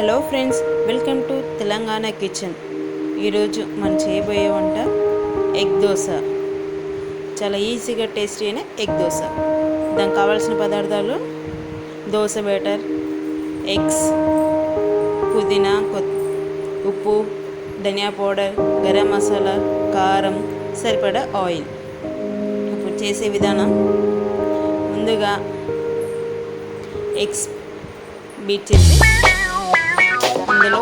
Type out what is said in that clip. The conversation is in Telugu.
Hello friends, welcome to Telangana kitchen. ఈరోజు మనం చేయబోయే వంట ఎగ్ దోశ. చాలా ఈజీగా టేస్టీ అయిన ఎగ్ దోశ. దానికి కావాల్సిన పదార్థాలు: దోశ బ్యాటర్, ఎగ్స్, పుదీనా, ఉప్పు, ధనియా పౌడర్, గరం మసాలా, కారం, సరిపడా ఆయిల్. ఇప్పుడు చేసే విధానం: ముందుగా ఎగ్స్ బీట్ చేసి అందులో